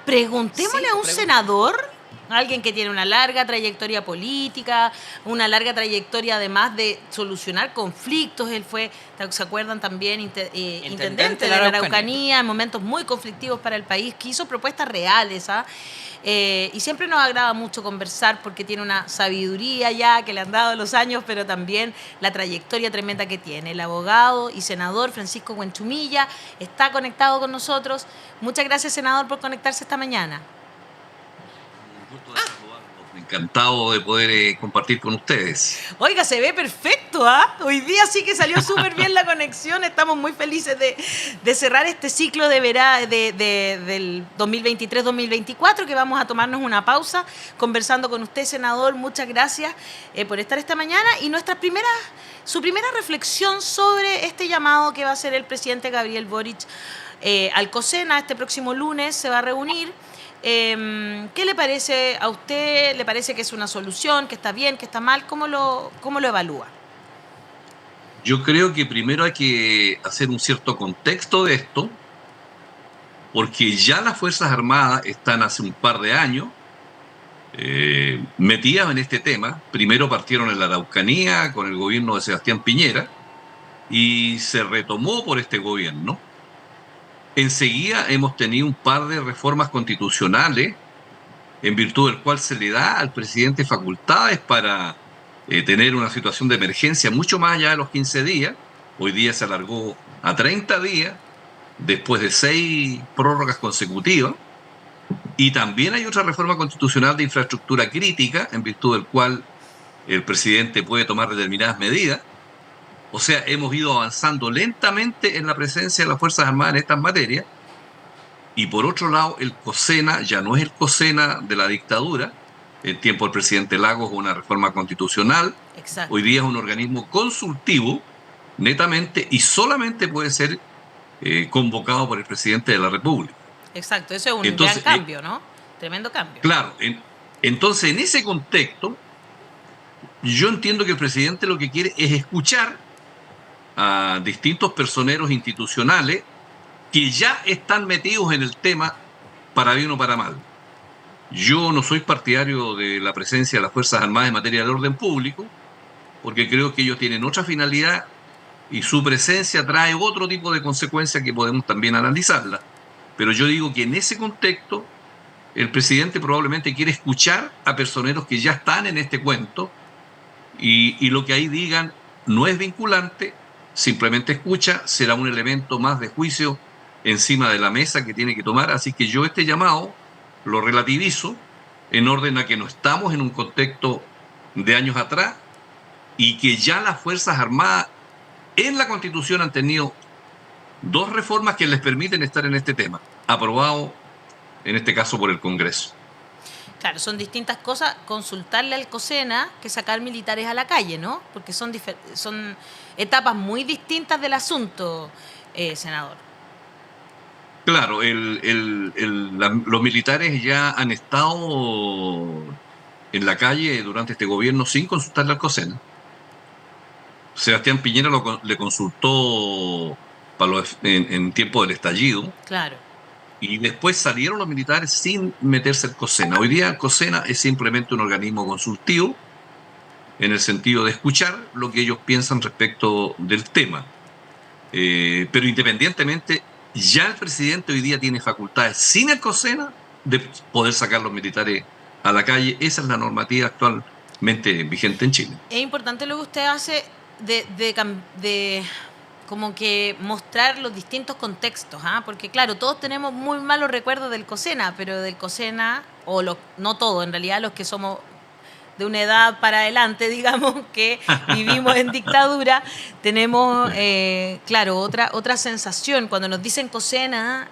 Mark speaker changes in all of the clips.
Speaker 1: Preguntémosle a un senador, alguien que tiene una larga trayectoria política, una larga trayectoria además de solucionar conflictos. Él fue, ¿se acuerdan también? Intendente de la Araucanía en momentos muy conflictivos para el país, que hizo propuestas reales, ¿ah? Y siempre nos agrada mucho conversar porque tiene una sabiduría ya que le han dado los años, pero también la trayectoria tremenda que tiene. El abogado y senador Francisco Huenchumilla está conectado con nosotros. Muchas gracias, senador, por conectarse esta mañana.
Speaker 2: Un gusto de saludarlos. Encantado de poder compartir con ustedes.
Speaker 1: Oiga, se ve perfecto, ¿ah? Hoy día sí que salió súper bien la conexión. Estamos muy felices de cerrar este ciclo de del 2023-2024, que vamos a tomarnos una pausa conversando con usted, senador. Muchas gracias por estar esta mañana. Y su primera reflexión sobre este llamado que va a hacer el presidente Gabriel Boric al COSENA. Este próximo lunes se va a reunir. ¿Qué le parece a usted? ¿Le parece que es una solución, que está bien, que está mal? ¿Cómo lo evalúa?
Speaker 2: Yo creo que primero hay que hacer un cierto contexto de esto, porque ya las Fuerzas Armadas están hace un par de años metidas en este tema. Primero partieron en la Araucanía con el gobierno de Sebastián Piñera y se retomó por este gobierno. Enseguida hemos tenido un par de reformas constitucionales en virtud del cual se le da al presidente facultades para tener una situación de emergencia mucho más allá de los 15 días. Hoy día se alargó a 30 días, después de 6 prórrogas consecutivas. Y también hay otra reforma constitucional de infraestructura crítica, en virtud del cual el presidente puede tomar determinadas medidas. O sea, hemos ido avanzando lentamente en la presencia de las Fuerzas Armadas en estas materias. Y por otro lado, el COSENA ya no es el COSENA de la dictadura. En tiempo del presidente Lagos, una reforma constitucional.
Speaker 1: Exacto.
Speaker 2: Hoy día es un organismo consultivo, netamente, y solamente puede ser convocado por el presidente de la República.
Speaker 1: Exacto, eso es un gran cambio, ¿no? Tremendo cambio.
Speaker 2: Claro, entonces en ese contexto, yo entiendo que el presidente lo que quiere es escuchar a distintos personeros institucionales que ya están metidos en el tema para bien o para mal. Yo no soy partidario de la presencia de las Fuerzas Armadas en materia de orden público, porque creo que ellos tienen otra finalidad y su presencia trae otro tipo de consecuencias que podemos también analizarla. Pero yo digo que en ese contexto el presidente probablemente quiere escuchar a personeros que ya están en este cuento y lo que ahí digan no es vinculante, simplemente escucha, será un elemento más de juicio encima de la mesa que tiene que tomar. Así que yo este llamado lo relativizo en orden a que no estamos en un contexto de años atrás y que ya las Fuerzas Armadas en la Constitución han tenido 2 reformas que les permiten estar en este tema, aprobado en este caso por el Congreso.
Speaker 1: Claro, son distintas cosas consultarle al COSENA que sacar militares a la calle, ¿no? Porque son etapas muy distintas del asunto, senador.
Speaker 2: Claro, los militares ya han estado en la calle durante este gobierno sin consultarle al COSENA. Sebastián Piñera le consultó en tiempo del estallido.
Speaker 1: Claro.
Speaker 2: Y después salieron los militares sin meterse al COSENA. Hoy día el COSENA es simplemente un organismo consultivo en el sentido de escuchar lo que ellos piensan respecto del tema. Pero independientemente, ya el presidente hoy día tiene facultades sin el COSENA de poder sacar los militares a la calle. Esa es la normativa actualmente vigente en Chile.
Speaker 1: Es importante lo que usted hace de como que mostrar los distintos contextos, ¿ah? Porque claro, todos tenemos muy malos recuerdos del COSENA, pero del COSENA, no todos, en realidad los que somos de una edad para adelante, digamos, que vivimos en dictadura, tenemos, claro, otra sensación. Cuando nos dicen COSENA,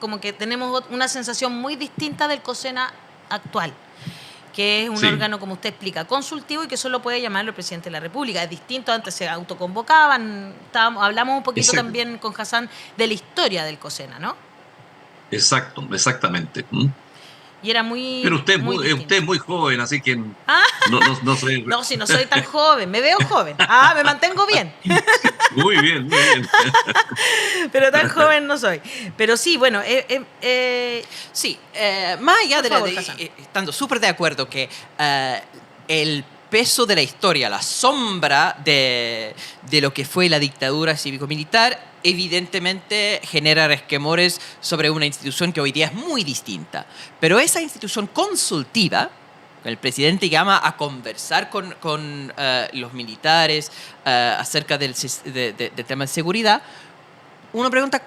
Speaker 1: como que tenemos una sensación muy distinta del COSENA actual, que es un órgano, como usted explica, consultivo y que solo puede llamarlo el presidente de la República. Es distinto, antes se autoconvocaban, hablamos un poquito también con Hassan de la historia del COSENA, ¿no?
Speaker 2: Exactamente.
Speaker 1: y era
Speaker 2: Pero
Speaker 1: muy
Speaker 2: usted es
Speaker 1: distinto.
Speaker 2: muy joven, así que
Speaker 1: Ah,
Speaker 2: no soy...
Speaker 1: no, si no soy tan joven, me veo joven. Me mantengo bien,
Speaker 2: Muy bien, muy bien.
Speaker 1: pero tan joven no soy. Pero sí, bueno,
Speaker 3: Sí, más allá
Speaker 1: por
Speaker 3: de la
Speaker 1: favor,
Speaker 3: de,
Speaker 1: Hassan.
Speaker 3: estando súper de acuerdo que el peso de la historia, la sombra de lo que fue la dictadura cívico-militar, evidentemente genera resquemores sobre una institución que hoy día es muy distinta. Pero esa institución consultiva, el presidente llama a conversar con los militares acerca del tema de seguridad, uno pregunta,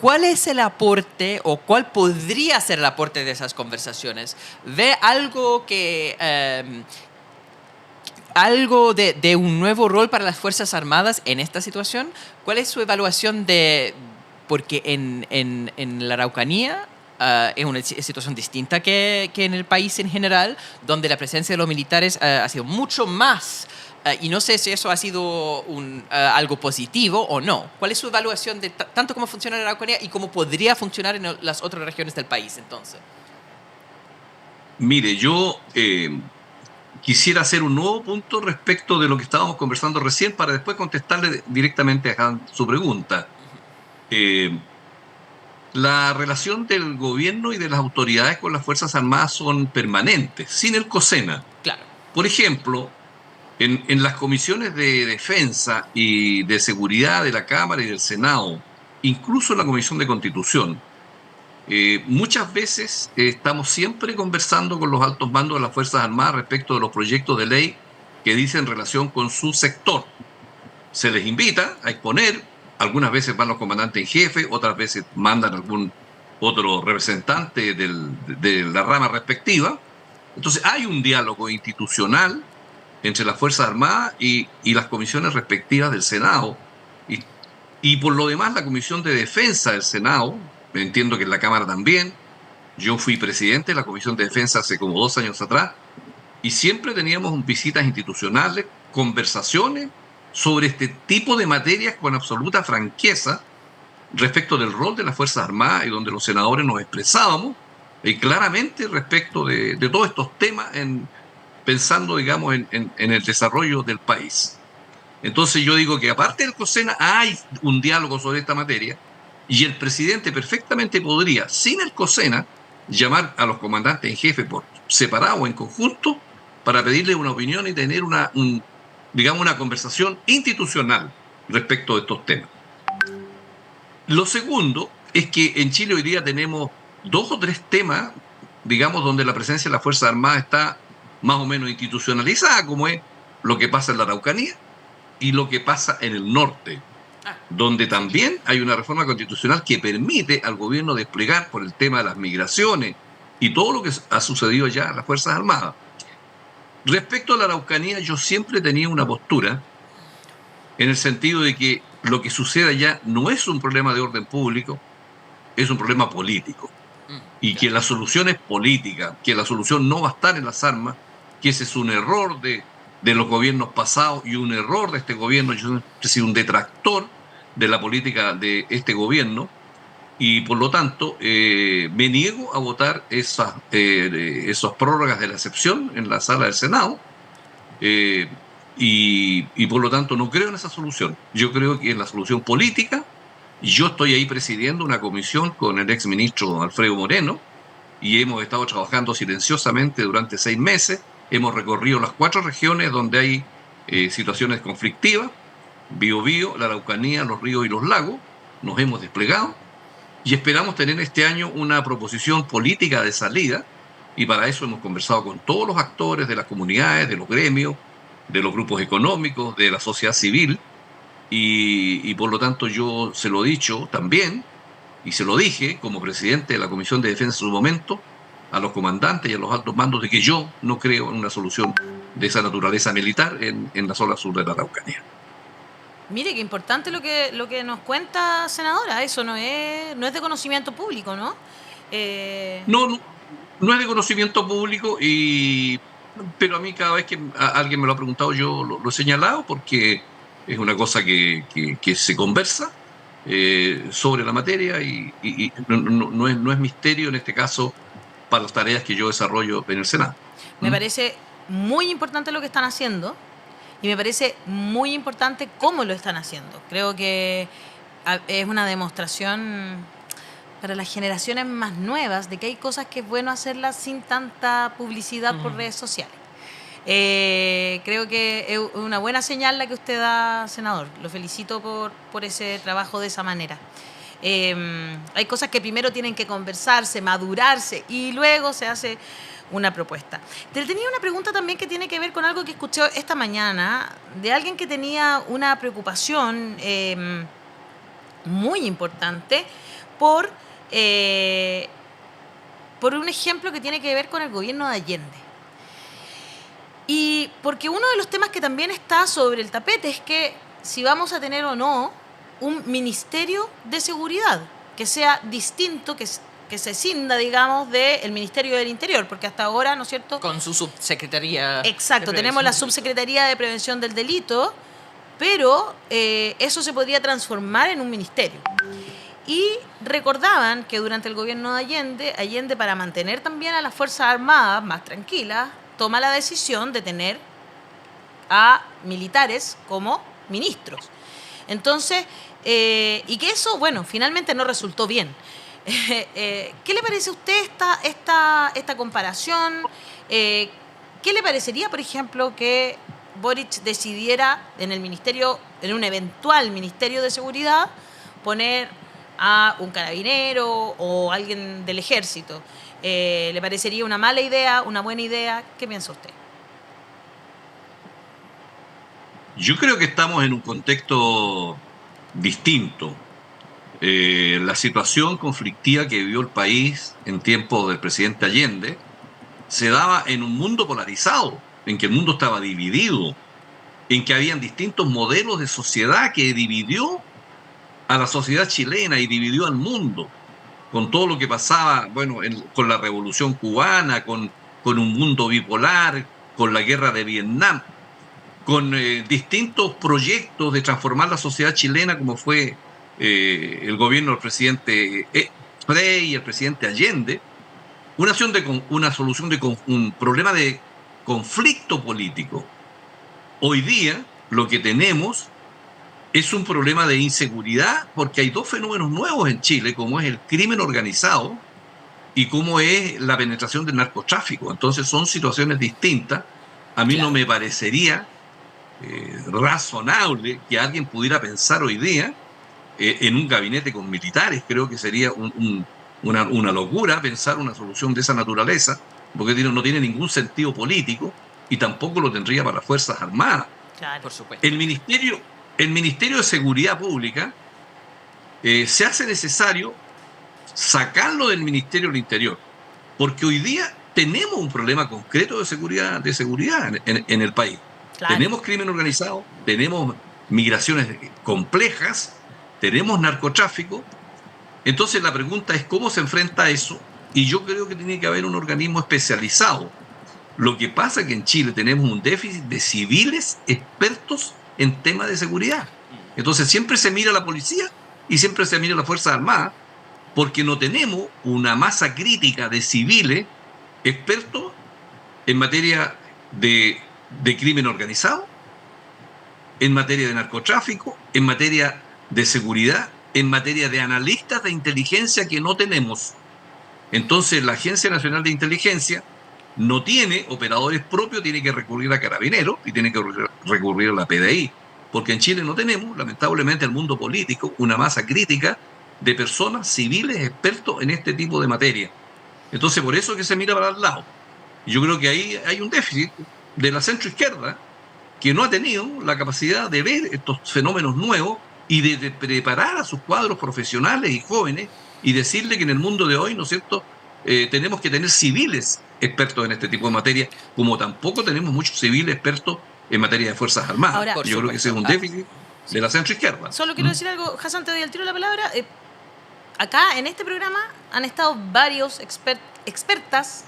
Speaker 3: ¿cuál es el aporte o cuál podría ser el aporte de esas conversaciones? ¿Ve algo algo de un nuevo rol para las Fuerzas Armadas en esta situación? ¿Cuál es su evaluación de...? Porque en la Araucanía es una situación distinta que en el país en general, donde la presencia de los militares ha sido mucho más. Y no sé si eso ha sido algo positivo o no. ¿Cuál es su evaluación de tanto cómo funciona la Araucanía y cómo podría funcionar en las otras regiones del país entonces?
Speaker 2: Mire, yo quisiera hacer un nuevo punto respecto de lo que estábamos conversando recién para después contestarle directamente a su pregunta. Eh, la relación del gobierno y de las autoridades con las Fuerzas Armadas son permanentes, sin el COSENA.
Speaker 3: Claro.
Speaker 2: Por ejemplo, en las comisiones de defensa y de seguridad de la Cámara y del Senado, incluso en la Comisión de Constitución, muchas veces estamos siempre conversando con los altos mandos de las Fuerzas Armadas respecto de los proyectos de ley que dicen relación con su sector. Se les invita a exponer, algunas veces van los comandantes en jefe, otras veces mandan algún otro representante de la rama respectiva. Entonces hay un diálogo institucional entre las Fuerzas Armadas y las comisiones respectivas del Senado. Y por lo demás, la Comisión de Defensa del Senado, entiendo que en la Cámara también, yo fui presidente de la Comisión de Defensa hace como 2 años atrás, y siempre teníamos visitas institucionales, conversaciones sobre este tipo de materias con absoluta franqueza respecto del rol de las Fuerzas Armadas y donde los senadores nos expresábamos claramente respecto de todos estos temas, pensando, digamos, en el desarrollo del país. Entonces yo digo que aparte del COSENA hay un diálogo sobre esta materia y el presidente perfectamente podría, sin el COSENA, llamar a los comandantes en jefe por separado o en conjunto para pedirle una opinión y tener digamos, una conversación institucional respecto de estos temas. Lo segundo es que en Chile hoy día tenemos 2 o 3 temas, digamos, donde la presencia de las Fuerzas Armadas está más o menos institucionalizada, como es lo que pasa en la Araucanía y lo que pasa en el norte, donde también hay una reforma constitucional que permite al gobierno desplegar por el tema de las migraciones y todo lo que ha sucedido ya en las Fuerzas Armadas. Respecto a la Araucanía, yo siempre tenía una postura en el sentido de que lo que sucede allá no es un problema de orden público, es un problema político. Y que la solución es política, que la solución no va a estar en las armas, que ese es un error de los gobiernos pasados y un error de este gobierno. Yo he sido un detractor de la política de este gobierno y por lo tanto me niego a votar esas prórrogas de la excepción en la sala del Senado y por lo tanto no creo en esa solución. Yo creo que es la solución política. Yo estoy ahí presidiendo una comisión con el exministro Alfredo Moreno y hemos estado trabajando silenciosamente durante 6 meses. Hemos recorrido las 4 regiones donde hay situaciones conflictivas, Biobío, la Araucanía, los ríos y los lagos. Nos hemos desplegado y esperamos tener este año una proposición política de salida y para eso hemos conversado con todos los actores de las comunidades, de los gremios, de los grupos económicos, de la sociedad civil y por lo tanto yo se lo he dicho también y se lo dije como presidente de la Comisión de Defensa en su momento a los comandantes y a los altos mandos de que yo no creo en una solución de esa naturaleza militar en la zona sur de la Araucanía.
Speaker 1: Mire, qué importante lo que nos cuenta, senadora. Eso no es de conocimiento público, ¿no?
Speaker 2: No es de conocimiento público, pero a mí cada vez que alguien me lo ha preguntado yo lo he señalado porque es una cosa que se conversa sobre la materia y no es misterio en este caso para las tareas que yo desarrollo en el Senado.
Speaker 1: Me parece muy importante lo que están haciendo y me parece muy importante cómo lo están haciendo. Creo que es una demostración para las generaciones más nuevas de que hay cosas que es bueno hacerlas sin tanta publicidad por redes sociales. Creo que es una buena señal la que usted da, senador. Lo felicito por ese trabajo de esa manera. Hay cosas que primero tienen que conversarse, madurarse y luego se hace una propuesta. Te tenía una pregunta también que tiene que ver con algo que escuché esta mañana de alguien que tenía una preocupación muy importante por un ejemplo que tiene que ver con el gobierno de Allende. Y porque uno de los temas que también está sobre el tapete es que si vamos a tener o no un ministerio de seguridad que sea distinto, que se cinda, digamos, del Ministerio del Interior, porque hasta ahora, ¿no es cierto?
Speaker 3: Con su subsecretaría.
Speaker 1: Exacto, tenemos la Subsecretaría de Prevención del Delito, pero eso se podría transformar en un ministerio. Y recordaban que durante el gobierno de Allende, para mantener también a las Fuerzas Armadas más tranquilas, toma la decisión de tener a militares como ministros. Entonces, y que eso, bueno, finalmente no resultó bien. ¿Qué le parece a usted esta comparación? ¿Qué le parecería, por ejemplo, que Boric decidiera en el ministerio, en un eventual ministerio de seguridad, poner a un carabinero o alguien del ejército? ¿Le parecería una mala idea, una buena idea? ¿Qué piensa usted?
Speaker 2: Yo creo que estamos en un contexto distinto. La situación conflictiva que vivió el país en tiempos del presidente Allende se daba en un mundo polarizado, en que el mundo estaba dividido, en que habían distintos modelos de sociedad que dividió a la sociedad chilena y dividió al mundo, con todo lo que pasaba, bueno, con la Revolución Cubana, con un mundo bipolar, con la guerra de Vietnam, con distintos proyectos de transformar la sociedad chilena, como fue el gobierno del presidente Frei y el presidente Allende, una solución de un problema de conflicto político. Hoy día lo que tenemos es un problema de inseguridad, porque hay dos fenómenos nuevos en Chile, como es el crimen organizado y como es la penetración del narcotráfico. Entonces son situaciones distintas. A mí no me parecería razonable que alguien pudiera pensar hoy día en un gabinete con militares. Creo que sería una locura pensar una solución de esa naturaleza, porque no tiene ningún sentido político y tampoco lo tendría para las Fuerzas Armadas.
Speaker 1: Claro.
Speaker 3: Por supuesto.
Speaker 2: El Ministerio de Seguridad Pública se hace necesario sacarlo del Ministerio del Interior, porque hoy día tenemos un problema concreto de seguridad en el país.
Speaker 1: Claro.
Speaker 2: Tenemos crimen organizado, tenemos migraciones complejas, tenemos narcotráfico. Entonces la pregunta es cómo se enfrenta a eso, y yo creo que tiene que haber un organismo especializado. Lo que pasa es que en Chile tenemos un déficit de civiles expertos en temas de seguridad. Entonces siempre se mira a la policía y siempre se mira a las Fuerzas Armadas, porque no tenemos una masa crítica de civiles expertos en materia de crimen organizado, en materia de narcotráfico, en materia de seguridad, en materia de analistas de inteligencia que no tenemos. Entonces la Agencia Nacional de Inteligencia no tiene operadores propios, tiene que recurrir a Carabineros y tiene que recurrir a la PDI, porque en Chile no tenemos, lamentablemente, el mundo político, una masa crítica de personas civiles expertos en este tipo de materia. Entonces, por eso es que se mira para el lado. Yo creo que ahí hay un déficit de la centroizquierda que no ha tenido la capacidad de ver estos fenómenos nuevos y de preparar a sus cuadros profesionales y jóvenes y decirle que en el mundo de hoy, ¿no es cierto?, tenemos que tener civiles expertos en este tipo de materia, como tampoco tenemos muchos civiles expertos en materia de Fuerzas Armadas.
Speaker 1: Ahora,
Speaker 2: yo creo que ese es un déficit de la centroizquierda.
Speaker 1: Solo quiero decir algo, Hassan, te doy al tiro la palabra. Acá en este programa han estado varios expertos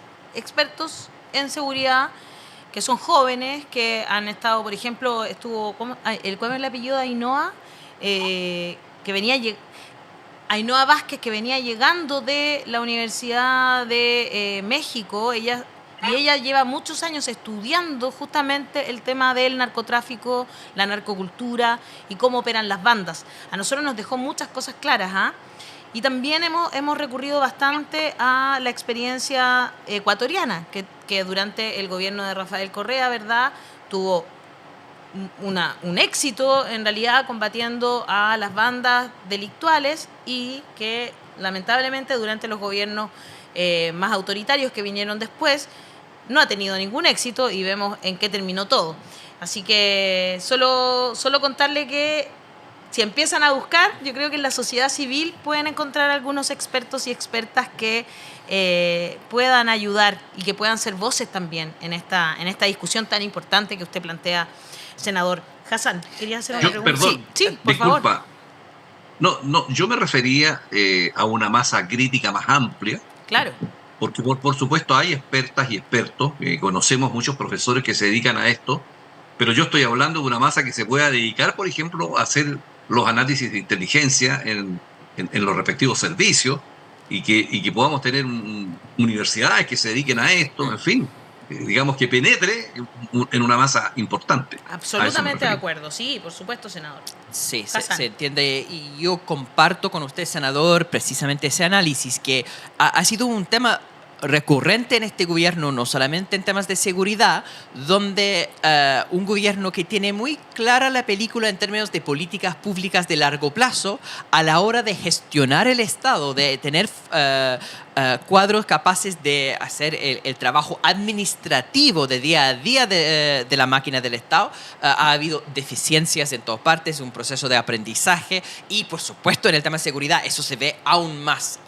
Speaker 1: en seguridad que son jóvenes, que han estado, por ejemplo, ¿cuál es el apellido de Ainhoa? Que venía Ainhoa Vázquez, que venía llegando de la Universidad de México. Ella lleva muchos años estudiando justamente el tema del narcotráfico, la narcocultura y cómo operan las bandas. A nosotros nos dejó muchas cosas claras, ¿ah? Y también hemos recurrido bastante a la experiencia ecuatoriana, que durante el gobierno de Rafael Correa, ¿verdad?, tuvo un éxito en realidad combatiendo a las bandas delictuales, y que lamentablemente durante los gobiernos más autoritarios que vinieron después no ha tenido ningún éxito, y vemos en qué terminó todo. Así que solo contarle que si empiezan a buscar, yo creo que en la sociedad civil pueden encontrar algunos expertos y expertas que puedan ayudar y que puedan ser voces también en esta discusión tan importante que usted plantea, senador. Hassan, quería hacer una pregunta.
Speaker 2: Perdón,
Speaker 1: sí, por
Speaker 2: disculpa.
Speaker 1: favor.
Speaker 2: No, yo me refería a una masa crítica más amplia.
Speaker 1: Claro.
Speaker 2: Porque por supuesto hay expertas y expertos, conocemos muchos profesores que se dedican a esto, pero yo estoy hablando de una masa que se pueda dedicar, por ejemplo, a hacer los análisis de inteligencia en los respectivos servicios, y que podamos tener universidades que se dediquen a esto, en fin, digamos que penetre en una masa importante.
Speaker 1: Absolutamente de acuerdo, sí, por supuesto, senador.
Speaker 3: Sí, se entiende, y yo comparto con usted, senador, precisamente ese análisis, que ha sido un tema recurrente en este gobierno, no solamente en temas de seguridad, donde un gobierno que tiene muy clara la película en términos de políticas públicas de largo plazo a la hora de gestionar el Estado, de tener cuadros capaces de hacer el trabajo administrativo de día a día de la máquina del Estado. Ha habido deficiencias en todas partes, un proceso de aprendizaje, y por supuesto en el tema de seguridad eso se ve aún más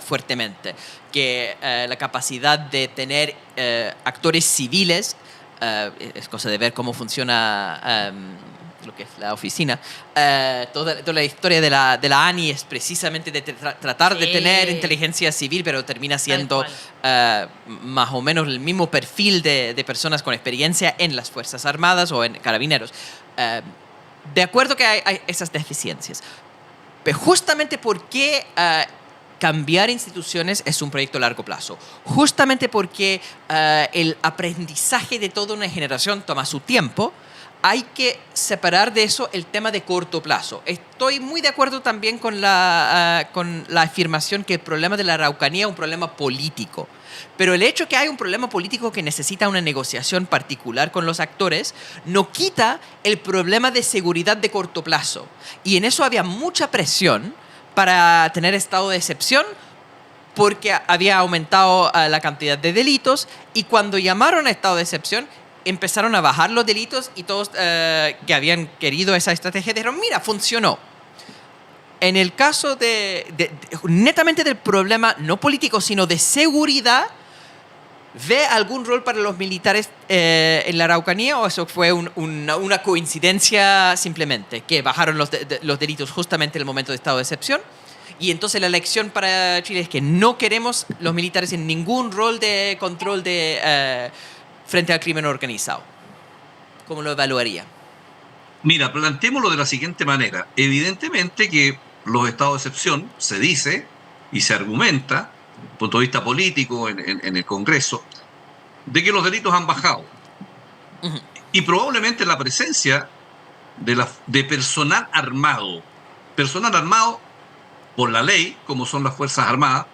Speaker 3: fuertemente, que la capacidad de tener actores civiles, es cosa de ver cómo funciona lo que es la oficina, toda la historia de la ANI es precisamente de tratar de tener inteligencia civil, pero termina siendo más o menos el mismo perfil de personas con experiencia en las Fuerzas Armadas o en Carabineros. De acuerdo que hay esas deficiencias, pero justamente porque cambiar instituciones es un proyecto a largo plazo. Justamente porque el aprendizaje de toda una generación toma su tiempo, hay que separar de eso el tema de corto plazo. Estoy muy de acuerdo también con la afirmación que el problema de la Araucanía es un problema político. Pero el hecho que hay un problema político que necesita una negociación particular con los actores no quita el problema de seguridad de corto plazo. Y en eso había mucha presión para tener estado de excepción, porque había aumentado la cantidad de delitos, y cuando llamaron a estado de excepción empezaron a bajar los delitos, y todos que habían querido esa estrategia dijeron, mira, funcionó. En el caso netamente del problema no político, sino de seguridad, ¿ve algún rol para los militares en la Araucanía, o eso fue una coincidencia simplemente, que bajaron los delitos justamente en el momento de estado de excepción? Y entonces la lección para Chile es que no queremos los militares en ningún rol de control frente al crimen organizado. ¿Cómo lo evaluaría?
Speaker 2: Mira, planteémoslo de la siguiente manera. Evidentemente que los estados de excepción se dice y se argumenta, desde el punto de vista político en el Congreso, de que los delitos han bajado. Uh-huh. Y probablemente la presencia de personal armado por la ley, como son las Fuerzas Armadas,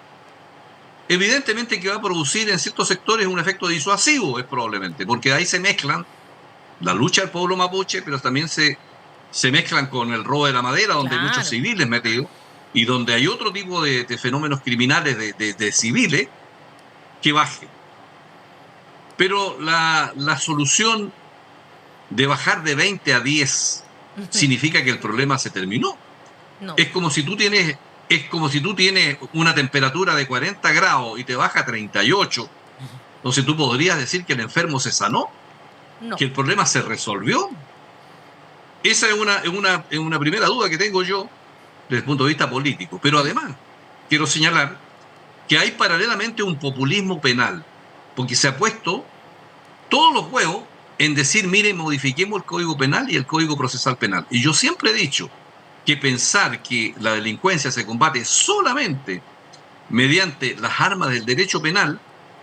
Speaker 2: evidentemente que va a producir en ciertos sectores un efecto disuasivo, es probablemente, porque ahí se mezclan la lucha del pueblo mapuche, pero también se mezclan con el robo de la madera, donde hay muchos civiles metidos, y donde hay otro tipo de fenómenos criminales de civiles que bajen. Pero la solución de bajar de 20 a 10 significa que el problema se terminó. No. Es como si tú tienes una temperatura de 40 grados y te baja a 38. Entonces tú podrías decir que el enfermo se sanó, que el problema se resolvió. Esa es una primera duda que tengo yo desde el punto de vista político. Pero además quiero señalar que hay paralelamente un populismo penal, porque se ha puesto todos los huevos en decir, mire, modifiquemos el Código Penal y el Código Procesal Penal. Y yo siempre he dicho que pensar que la delincuencia se combate solamente mediante las armas del derecho penal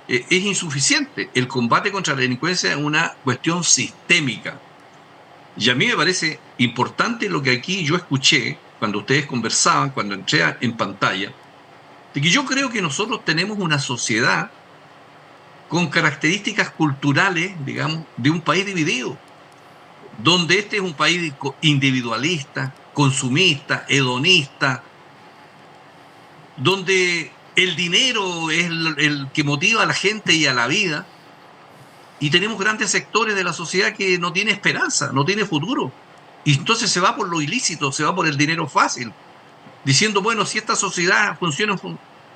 Speaker 2: es insuficiente. El combate contra la delincuencia es una cuestión sistémica. Y a mí me parece importante lo que aquí yo escuché cuando ustedes conversaban, cuando entré en pantalla, de que yo creo que nosotros tenemos una sociedad con características culturales, digamos, de un país dividido, donde este es un país individualista, consumista, hedonista, donde el dinero es el que motiva a la gente y a la vida, y tenemos grandes sectores de la sociedad que no tiene esperanza, no tiene futuro, y entonces se va por lo ilícito, se va por el dinero fácil, diciendo, bueno, si esta sociedad funciona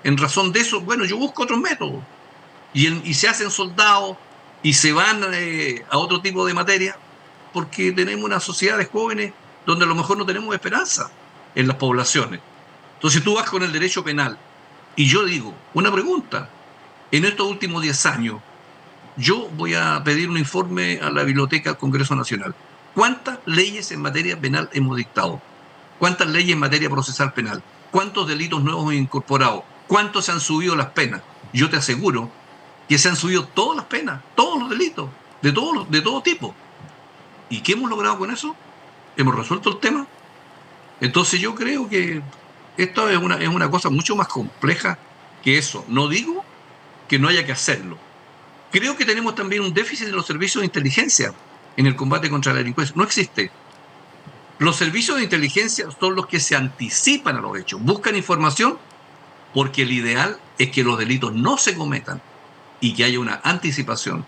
Speaker 2: en razón de eso, bueno, yo busco otros métodos, y se hacen soldados, y se van a otro tipo de materia, porque tenemos una sociedad de jóvenes donde a lo mejor no tenemos esperanza en las poblaciones. Entonces tú vas con el derecho penal, y yo digo, una pregunta, en estos últimos 10 años, yo voy a pedir un informe a la Biblioteca del Congreso Nacional. ¿Cuántas leyes en materia penal hemos dictado? ¿Cuántas leyes en materia procesal penal? ¿Cuántos delitos nuevos hemos incorporado? ¿Cuántos se han subido las penas? Yo te aseguro que se han subido todas las penas, todos los delitos, de todo tipo. ¿Y qué hemos logrado con eso? ¿Hemos resuelto el tema? Entonces yo creo que esto es una cosa mucho más compleja que eso. No digo que no haya que hacerlo. Creo que tenemos también un déficit en los servicios de inteligencia en el combate contra la delincuencia. No existe. Los servicios de inteligencia son los que se anticipan a los hechos, buscan información, porque el ideal es que los delitos no se cometan y que haya una anticipación.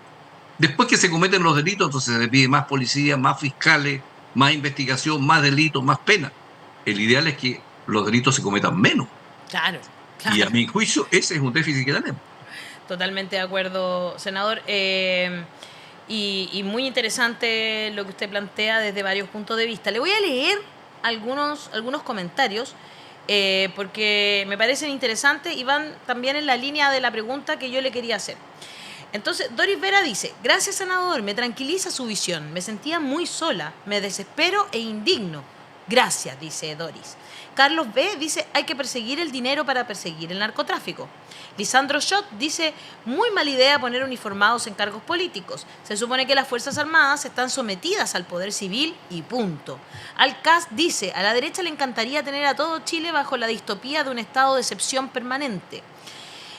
Speaker 2: Después que se cometen los delitos, entonces se pide más policía, más fiscales, más investigación, más delitos, más pena. El ideal es que los delitos se cometan menos.
Speaker 1: Claro.
Speaker 2: Y a mi juicio, ese es un déficit que tenemos.
Speaker 1: Totalmente de acuerdo, senador. Y muy interesante lo que usted plantea desde varios puntos de vista. Le voy a leer algunos comentarios porque me parecen interesantes y van también en la línea de la pregunta que yo le quería hacer. Entonces, Doris Vera dice, gracias, senador, me tranquiliza su visión. Me sentía muy sola, me desespero e indigno. Gracias, dice Doris. Carlos B. dice, hay que perseguir el dinero para perseguir el narcotráfico. Lisandro Schott dice, muy mala idea poner uniformados en cargos políticos. Se supone que las Fuerzas Armadas están sometidas al poder civil y punto. Alcaz dice, a la derecha le encantaría tener a todo Chile bajo la distopía de un estado de excepción permanente.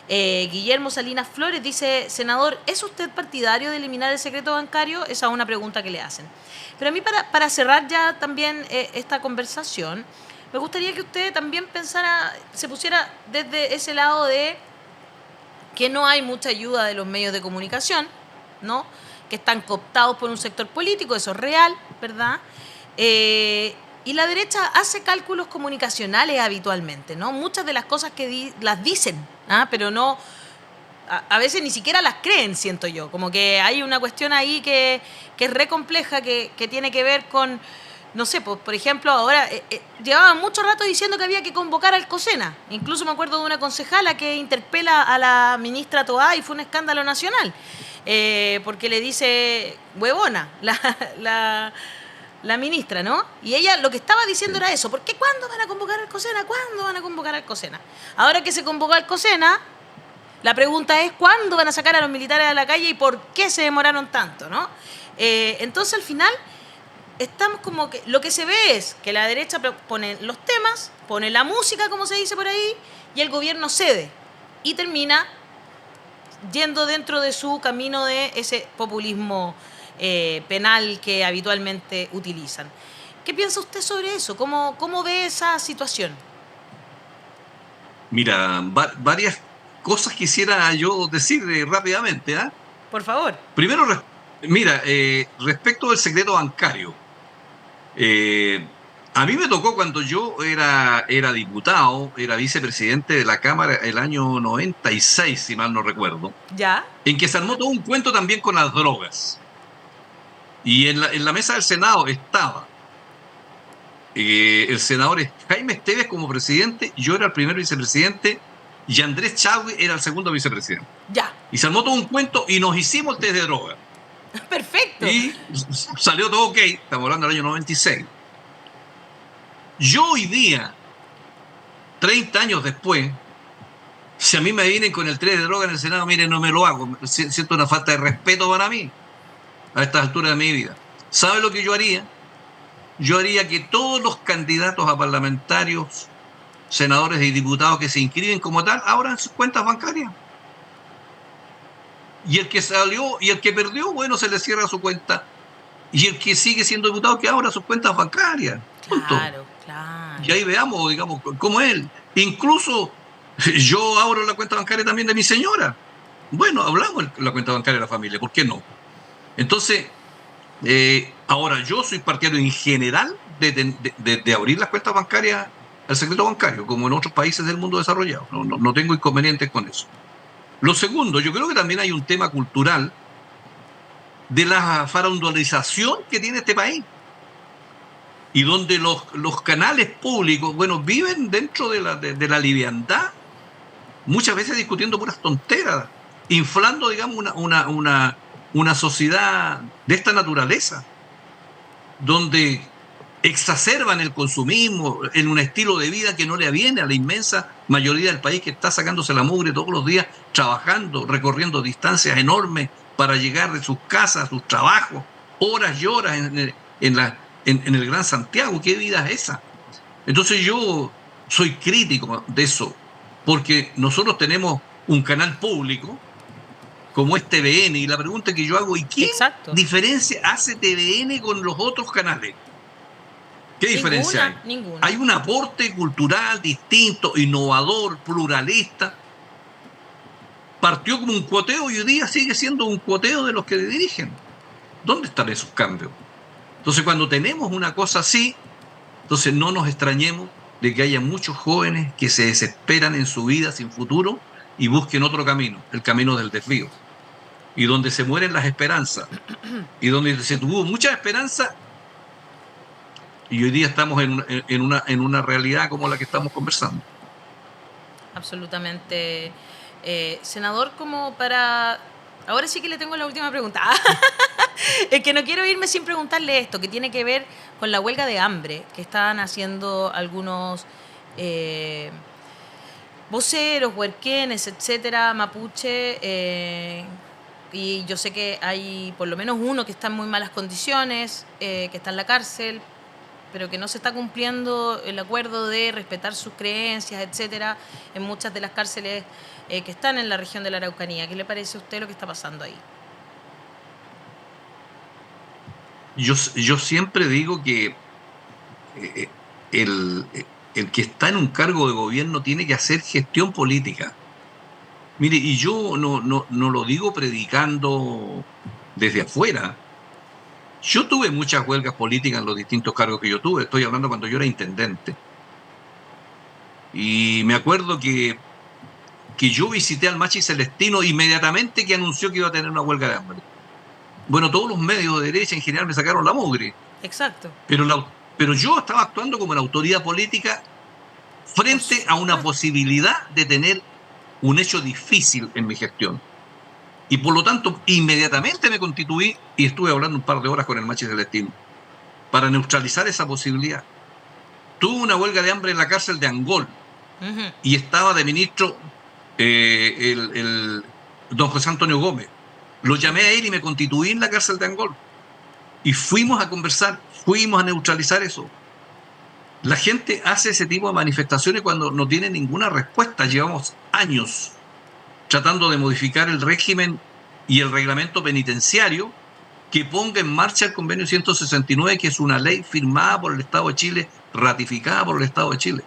Speaker 1: Guillermo Salinas Flores dice, senador, ¿es usted partidario de eliminar el secreto bancario? Esa es una pregunta que le hacen. Pero a mí, para cerrar ya también esta conversación, me gustaría que usted también pensara, se pusiera desde ese lado de que no hay mucha ayuda de los medios de comunicación, ¿no? Que están cooptados por un sector político, eso es real, ¿verdad? Y la derecha hace cálculos comunicacionales habitualmente, ¿no? Muchas de las cosas que las dicen, pero no, a veces ni siquiera las creen, siento yo. Como que hay una cuestión ahí que es re compleja, que tiene que ver con, no sé, pues, por ejemplo, ahora llevaban mucho rato diciendo que había que convocar al COSENA. Incluso me acuerdo de una concejala que interpela a la ministra Toá y fue un escándalo nacional, porque le dice huevona la ministra, ¿no? Y ella lo que estaba diciendo era eso. ¿Por qué? ¿Cuándo van a convocar al COSENA? ¿Cuándo van a convocar al COSENA? Ahora que se convocó al COSENA, la pregunta es ¿cuándo van a sacar a los militares a la calle y por qué se demoraron tanto, ¿no? Entonces, al final, estamos como que lo que se ve es que la derecha pone los temas, pone la música, como se dice por ahí, y el gobierno cede y termina yendo dentro de su camino de ese populismo penal que habitualmente utilizan. ¿Qué piensa usted sobre eso? ¿Cómo ve esa situación?
Speaker 2: Mira, varias cosas quisiera yo decir rápidamente.
Speaker 1: Por favor.
Speaker 2: Primero, mira, respecto del secreto bancario, a mí me tocó cuando yo era diputado, era vicepresidente de la Cámara el año 96, si mal no recuerdo,
Speaker 1: ¿Ya?
Speaker 2: en que se armó todo un cuento también con las drogas. Y en la mesa del Senado estaba el senador Jaime Esteves como presidente, yo era el primer vicepresidente y Andrés Chadwick era el segundo vicepresidente.
Speaker 1: Ya.
Speaker 2: Y se armó todo un cuento y nos hicimos el test de droga.
Speaker 1: Perfecto.
Speaker 2: Y salió todo ok, estamos hablando del año 96. Yo hoy día, 30 años después, si a mí me vienen con el 3 de droga en el Senado, miren, no me lo hago. Siento una falta de respeto para mí a estas alturas de mi vida. ¿Sabe lo que yo haría? Yo haría que todos los candidatos a parlamentarios, senadores y diputados que se inscriben como tal, abran sus cuentas bancarias. Y el que salió y el que perdió, bueno, se le cierra su cuenta. Y el que sigue siendo diputado, que abra sus cuentas bancarias. Punto.
Speaker 1: Claro, claro.
Speaker 2: Y ahí veamos, digamos, cómo es él. Incluso yo abro la cuenta bancaria también de mi señora. Bueno, hablamos de la cuenta bancaria de la familia, ¿por qué no? Entonces, ahora yo soy partidario en general de abrir las cuentas bancarias al secreto bancario, como en otros países del mundo desarrollado. No tengo inconvenientes con eso. Lo segundo, yo creo que también hay un tema cultural de la farandularización que tiene este país y donde los canales públicos, bueno, viven dentro de la liviandad, muchas veces discutiendo puras tonteras, inflando, digamos, una sociedad de esta naturaleza, donde exacerban el consumismo en un estilo de vida que no le aviene a la inmensa mayoría del país, que está sacándose la mugre todos los días, trabajando, recorriendo distancias enormes para llegar de sus casas a sus trabajos, horas y horas en el Gran Santiago. ¿Qué vida es esa? Entonces yo soy crítico de eso, porque nosotros tenemos un canal público como es TVN, y la pregunta que yo hago, ¿y qué diferencia hace TVN con los otros canales? ¿Qué diferencia hay?
Speaker 1: Ninguna.
Speaker 2: Hay un aporte cultural distinto, innovador, pluralista. Partió como un cuoteo y hoy día sigue siendo un cuoteo de los que le dirigen. ¿Dónde están esos cambios? Entonces, cuando tenemos una cosa así, entonces no nos extrañemos de que haya muchos jóvenes que se desesperan en su vida sin futuro y busquen otro camino, el camino del desvío. Y donde se mueren las esperanzas, y donde se tuvo mucha esperanza, y hoy día estamos en una realidad como la que estamos conversando.
Speaker 1: Absolutamente. Senador, como para... Ahora sí que le tengo la última pregunta. Es que no quiero irme sin preguntarle esto, que tiene que ver con la huelga de hambre que están haciendo algunos voceros, huerquenes, etcétera, mapuche. Y yo sé que hay por lo menos uno que está en muy malas condiciones, que está en la cárcel, pero que no se está cumpliendo el acuerdo de respetar sus creencias, etcétera, en muchas de las cárceles que están en la región de la Araucanía. ¿Qué le parece a usted lo que está pasando ahí?
Speaker 2: Yo siempre digo que el que está en un cargo de gobierno tiene que hacer gestión política. Mire, y yo no lo digo predicando desde afuera. Yo tuve muchas huelgas políticas en los distintos cargos que yo tuve. Estoy hablando cuando yo era intendente. Y me acuerdo que yo visité al Machi Celestino inmediatamente que anunció que iba a tener una huelga de hambre. Bueno, todos los medios de derecha en general me sacaron la mugre.
Speaker 1: Exacto.
Speaker 2: Pero yo estaba actuando como la autoridad política frente a una posibilidad de tener un hecho difícil en mi gestión. Y por lo tanto, inmediatamente me constituí y estuve hablando un par de horas con el Machi Celestino para neutralizar esa posibilidad. Tuve una huelga de hambre en la cárcel de Angol y estaba de ministro el don José Antonio Gómez. Lo llamé a él y me constituí en la cárcel de Angol. Y fuimos a conversar, fuimos a neutralizar eso. La gente hace ese tipo de manifestaciones cuando no tiene ninguna respuesta. Llevamos años tratando de modificar el régimen y el reglamento penitenciario que ponga en marcha el convenio 169, que es una ley firmada por el Estado de Chile, ratificada por el Estado de Chile.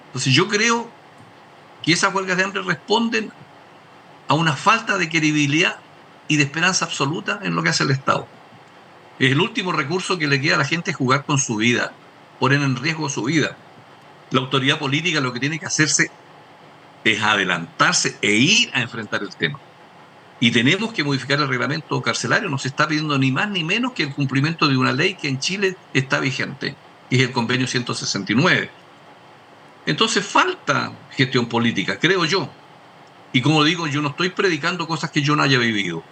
Speaker 2: Entonces yo creo que esas huelgas de hambre responden a una falta de credibilidad y de esperanza absoluta en lo que hace el Estado. Es el último recurso que le queda a la gente, jugar con su vida, poner en riesgo su vida. La autoridad política lo que tiene que hacerse es adelantarse e ir a enfrentar el tema. Y tenemos que modificar el reglamento carcelario. No se está pidiendo ni más ni menos que el cumplimiento de una ley que en Chile está vigente, que es el convenio 169. Entonces falta gestión política, creo yo. Y como digo, yo no estoy predicando cosas que yo no haya vivido.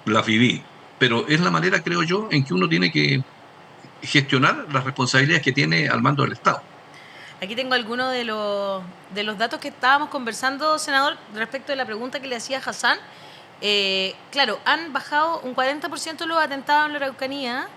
Speaker 2: Las viví. Pero es la manera, creo yo, en que uno tiene que gestionar las responsabilidades que tiene al mando del Estado.
Speaker 1: Aquí tengo algunos de los datos que estábamos conversando, senador, respecto de la pregunta que le hacía Hassan. Claro, han bajado un 40% los atentados en la Araucanía,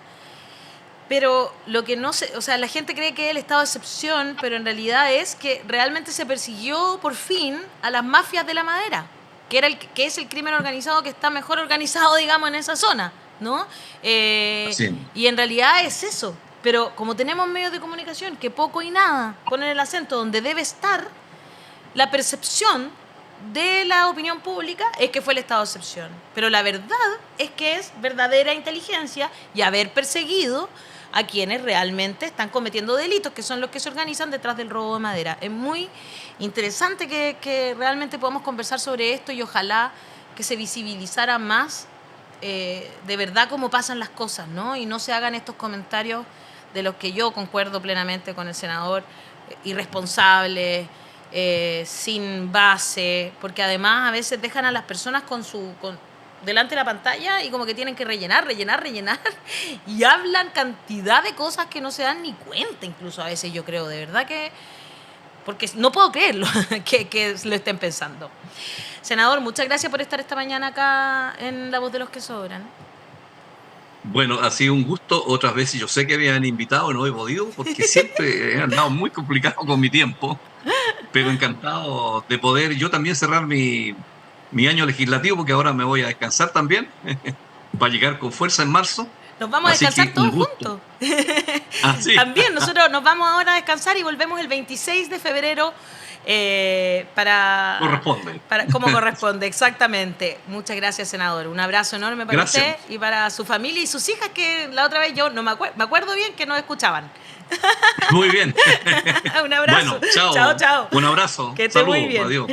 Speaker 1: pero lo que no sé, o sea, la gente cree que es el estado de excepción, pero en realidad es que realmente se persiguió por fin a las mafias de la madera, que es el crimen organizado que está mejor organizado, digamos, en esa zona, ¿no?
Speaker 2: Sí.
Speaker 1: Y en realidad es eso. Pero como tenemos medios de comunicación que poco y nada ponen el acento donde debe estar, la percepción de la opinión pública es que fue el estado de excepción. Pero la verdad es que es verdadera inteligencia y haber perseguido a quienes realmente están cometiendo delitos, que son los que se organizan detrás del robo de madera. Es muy interesante que realmente podamos conversar sobre esto y ojalá que se visibilizara más de verdad cómo pasan las cosas, ¿no? Y no se hagan estos comentarios de los que yo concuerdo plenamente con el senador, irresponsables, sin base, porque además a veces dejan a las personas delante de la pantalla y como que tienen que rellenar, y hablan cantidad de cosas que no se dan ni cuenta, incluso a veces yo creo, de verdad que, porque no puedo creerlo, que lo estén pensando. Senador, muchas gracias por estar esta mañana acá en La Voz de los que Sobran.
Speaker 2: Bueno, ha sido un gusto. Otras veces yo sé que me han invitado, no he podido, porque siempre he andado muy complicado con mi tiempo, pero encantado de poder yo también cerrar mi año legislativo, porque ahora me voy a descansar también, para llegar con fuerza en marzo.
Speaker 1: Nos vamos a descansar todos juntos.
Speaker 2: Sí.
Speaker 1: También, nosotros nos vamos ahora a descansar y volvemos el 26 de febrero como corresponde, exactamente. Muchas gracias, senador. Un abrazo enorme para usted y para su familia y sus hijas, que la otra vez yo no me acuerdo bien que nos escuchaban.
Speaker 2: Muy bien.
Speaker 1: Un abrazo.
Speaker 2: Bueno, chao.
Speaker 1: Chao.
Speaker 2: Un abrazo.
Speaker 1: Que esté muy bien.
Speaker 2: Adiós.